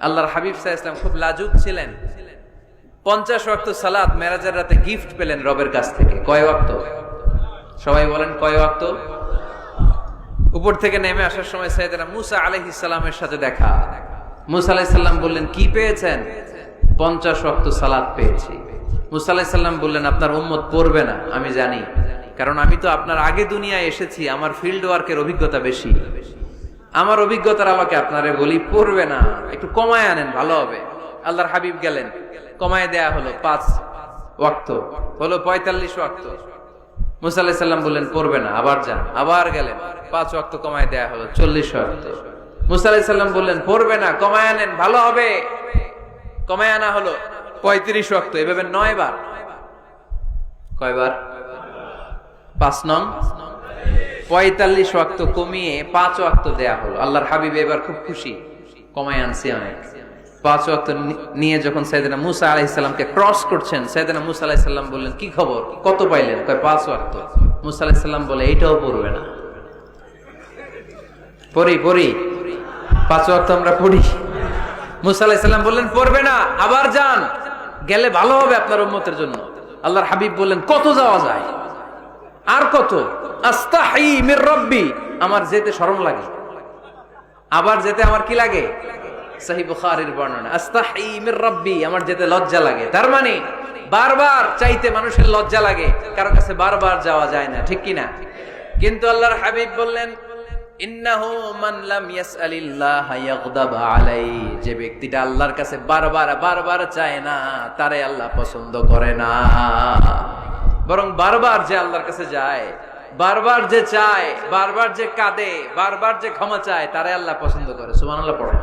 আল্লাহর হাবিব সাল্লাল্লাহু আলাইহি ওয়াসাল্লাম খুব লাজুক ছিলেন। 50 ওয়াক্ত সালাত মেরাজের রাতে গিফট পেলেন রবের কাছ থেকে। কয় ওয়াক্ত? সবাই বলেন কয় ওয়াক্ত? উপর থেকে নেমে আসার সময় সাইয়েদনা মুসা আলাইহিস সালামের সাথে দেখা। মুসা আলাইহিস সালাম বললেন, কি পেয়েছেন? 50 ওয়াক্ত সালাত পেয়েছি। মুসা আলাইহিস সালাম বললেন, আপনার উম্মত পড়বে না, আমি জানি, কারণ আমি তো আপনার আগে দুনিয়ায় এসেছি, আমার ফিল্ড ওয়ার্কের অভিজ্ঞতা বেশি। আমার অভিজ্ঞতার আমাকে আপনারে বলি, পড়বে না, একটু কমায় আনেন, ভালো হবে। আল্লাহর হাবিব গেলেন, কমায় দেয়া হলো 5 ওয়াক্ত, হলো 45 ওয়াক্ত। মুসা আলাইহিস সালাম বললেন, পড়বে না, আবার যান। আবার গেলেন, 5 ওয়াক্ত কমায় দেয়া হলো 40 ওয়াক্ত। মুসা আলাইহিস সালাম বললেন, পড়বে না, কমায় আনেন, ভালো হবে। কমায় আনা হলো 35 ওয়াক্ত। এভাবে 9 বার। কয়বার? 5 নং 45 ওয়াক্ত কমিয়ে 5 ওয়াক্ত দেয়া হলো। আল্লাহর হাবিব এবার খুব খুশি, কমায় আনছি অনেক। 5 ওয়াক্ত নিয়ে যখন সাইয়েদনা মুসা আলাইহিস সালামকে ক্রস করছেন, সাইয়েদনা মুসা আলাইহিস সালাম বললেন, কি খবর, কত পাইলেন? কয় 5 ওয়াক্ত। মুসা আলাইহিস সালাম বলে, এইটাও পড়বে না। পড়ি 5 ওয়াক্ত আমরা পড়ি। মুসা আলাইহিস সালাম বললেন, পড়বে না, আবার যান, গেলে ভালো হবে আপনার উম্মতের জন্য। আল্লাহর হাবিব বললেন, কত যাওয়া যায়? আর কত? আস্তাহি মির রাব্বি, আমার যেতে শরম লাগে। আবার যেতে আমার কি লাগে? সহিহ বুখারীর বর্ণনা, আস্তাহি মির রাব্বি, আমার যেতে লজ্জা লাগে। তার মানে বারবার চাইতে মানুষের লজ্জা লাগে, কারো কাছে বারবার যাওয়া যায় না, ঠিক কি না? কিন্তু আল্লাহর হাবিব বললেন, ইন্নাহু মান লাম ইয়াসআলিল্লাহ ইয়াগদাব আলাইহি, যে ব্যক্তিটা আল্লাহর কাছে বারবার চায় না, তারে আল্লাহ পছন্দ করে না। বরং বারবার যে আল্লাহর কাছে যায়, বারবার যে চায়, বারবার যে কাঁদে, বারবার যে ক্ষমা চায়, তারে আল্লাহ পছন্দ করে। সুবহানাল্লাহ পড়ে।